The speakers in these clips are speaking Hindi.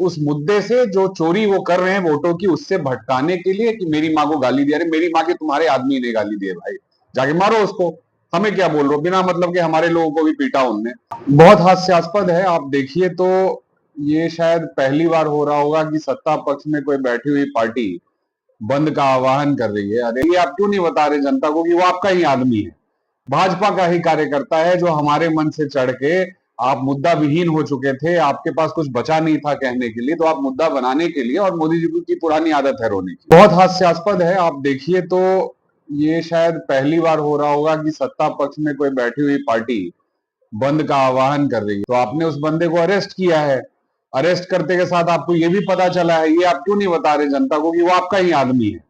उस मुद्दे से जो चोरी वो कर रहे हैं वोटों की, उससे भटकाने के लिए कि मेरी माँ को गाली दिया। अरे मेरी माँ की तुम्हारे आदमी ने गाली दी है भाई, जाके मारो उसको। हमें क्या बोल रहे हो, बिना मतलब के हमारे लोगों को भी पीटा उनने। बहुत हास्यास्पद है। आप देखिए तो ये शायद पहली बार हो रहा होगा कि सत्ता पक्ष में कोई बैठी हुई पार्टी बंद का आह्वान कर रही है। अरे ये आप क्यों नहीं बता रहे जनता को कि वो आपका ही आदमी है, भाजपा का ही कार्यकर्ता है, जो हमारे मन से चढ़ के, आप मुद्दा विहीन हो चुके थे, आपके पास कुछ बचा नहीं था कहने के लिए, तो आप मुद्दा बनाने के लिए, और मोदी जी की पुरानी आदत है रोने की। बहुत हास्यास्पद है। आप देखिए तो ये शायद पहली बार हो रहा होगा कि सत्ता पक्ष में कोई बैठी हुई पार्टी बंद का आह्वान कर रही है, तो आपने उस बंदे को अरेस्ट किया है। अरेस्ट करते के साथ आपको ये भी पता चला है, ये आप क्यों नहीं बता रहे जनता को कि वो आपका ही आदमी है।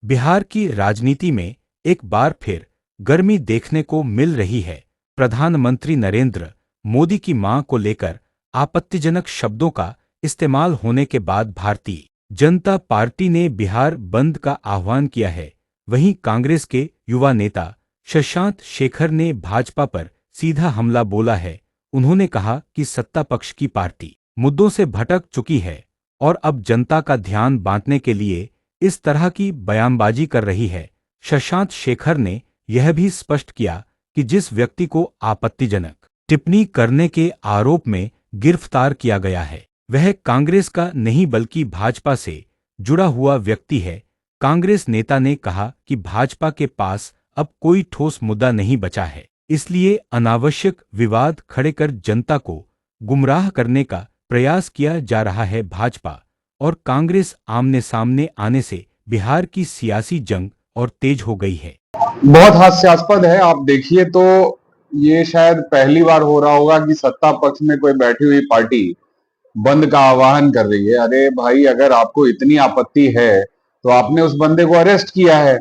बिहार की राजनीति में एक बार फिर गर्मी देखने को मिल रही है। प्रधानमंत्री नरेंद्र मोदी की मां को लेकर आपत्तिजनक शब्दों का इस्तेमाल होने के बाद भारतीय जनता पार्टी ने बिहार बंद का आह्वान किया है। वहीं कांग्रेस के युवा नेता शशांक शेखर ने भाजपा पर सीधा हमला बोला है। उन्होंने कहा कि सत्ता पक्ष की पार्टी मुद्दों से भटक चुकी है और अब जनता का ध्यान बांटने के लिए इस तरह की बयानबाजी कर रही है। शशांक शेखर ने यह भी स्पष्ट किया कि जिस व्यक्ति को आपत्तिजनक टिप्पणी करने के आरोप में गिरफ्तार किया गया है वह कांग्रेस का नहीं बल्कि भाजपा से जुड़ा हुआ व्यक्ति है। कांग्रेस नेता ने कहा कि भाजपा के पास अब कोई ठोस मुद्दा नहीं बचा है, इसलिए अनावश्यक विवाद खड़े कर जनता को गुमराह करने का प्रयास किया जा रहा है। भाजपा और कांग्रेस आमने सामने आने से बिहार की सियासी जंग और तेज हो गई है। बहुत हास्यास्पद है। आप देखिए तो ये शायद पहली बार हो रहा होगा कि सत्ता पक्ष में कोई बैठी हुई पार्टी बंद का आह्वान कर रही है। अरे भाई, अगर आपको इतनी आपत्ति है तो आपने उस बंदे को अरेस्ट किया है।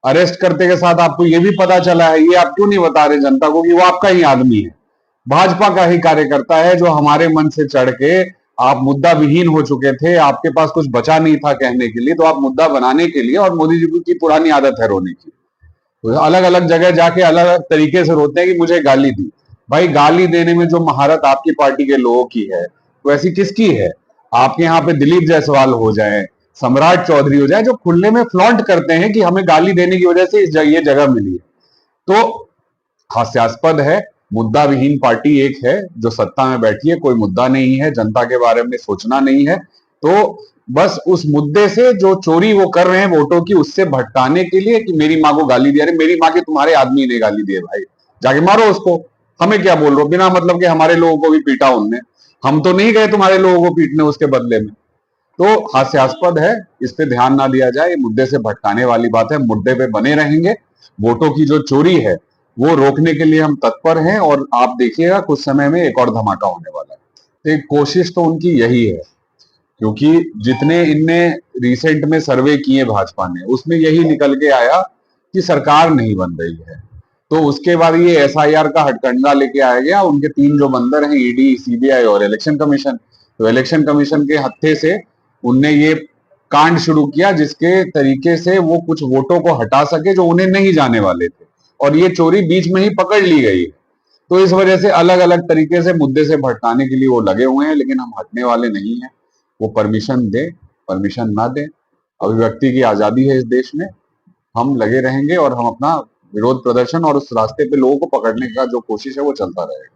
अरेस्ट करते के साथ आपको ये भी पता चला है, ये आप क्यों नहीं बता रहे जनता को कि वो आपका ही आदमी है, भाजपा का ही कार्यकर्ता है, जो हमारे मन से चढ़ के, आप मुद्दा विहीन हो चुके थे, आपके पास कुछ बचा नहीं था कहने के लिए, तो आप मुद्दा बनाने के लिए, और मोदी जी की पुरानी आदत है रोने की, तो अलग अलग जगह जाके अलग अलग तरीके से रोते हैं कि मुझे गाली दी। भाई, गाली देने में जो महारत आपकी पार्टी के लोगों की है वो ऐसी किसकी है? आपके यहाँ पे दिलीप जायसवाल हो जाए, सम्राट चौधरी हो जाए, जो खुले में फ्लॉन्ट करते हैं कि हमें गाली देने की वजह से ये जगह मिली है। तो हास्यास्पद है। मुद्दा विहीन पार्टी एक है जो सत्ता में बैठी है, कोई मुद्दा नहीं है, जनता के बारे में सोचना नहीं है, तो बस उस मुद्दे से जो चोरी वो कर रहे हैं वोटों की, उससे भटकाने के लिए कि मेरी माँ को गाली दिया। अरे मेरी माँ की तुम्हारे आदमी ने गाली दी है भाई, जाके मारो उसको। हमें क्या बोल रहे हो, बिना मतलब के हमारे लोगों को भी पीटा उनने। हम तो नहीं गए तुम्हारे लोगों को पीटने उसके बदले में। तो हास्यास्पद है, इस पे ध्यान ना दिया जाए, मुद्दे से भटकाने वाली बात है। मुद्दे पे बने रहेंगे। वोटों की जो चोरी है वो रोकने के लिए हम तत्पर हैं, और आप देखिएगा कुछ समय में एक और धमाका होने वाला है। तो एक कोशिश तो उनकी यही है, क्योंकि जितने इनने रिसेंट में सर्वे किए भाजपा ने, उसमें यही निकल के आया कि सरकार नहीं बन रही है। तो उसके बाद ये एसआईआर का हथकंडा लेके आया गया। उनके तीन जो बंदर हैं, ईडी, सीबीआई और इलेक्शन कमीशन, तो इलेक्शन कमीशन के हत्थे से उनने ये कांड शुरू किया जिसके तरीके से वो कुछ वोटों को हटा सके जो उन्हें नहीं जाने वाले थे, और ये चोरी बीच में ही पकड़ ली गई। तो इस वजह से अलग अलग तरीके से मुद्दे से भटकाने के लिए वो लगे हुए हैं, लेकिन हम हटने वाले नहीं हैं। वो परमिशन दे, परमिशन ना दे, अभिव्यक्ति की आजादी है इस देश में। हम लगे रहेंगे और हम अपना विरोध प्रदर्शन और उस रास्ते पे लोगों को पकड़ने का जो कोशिश है वो चलता रहेगा।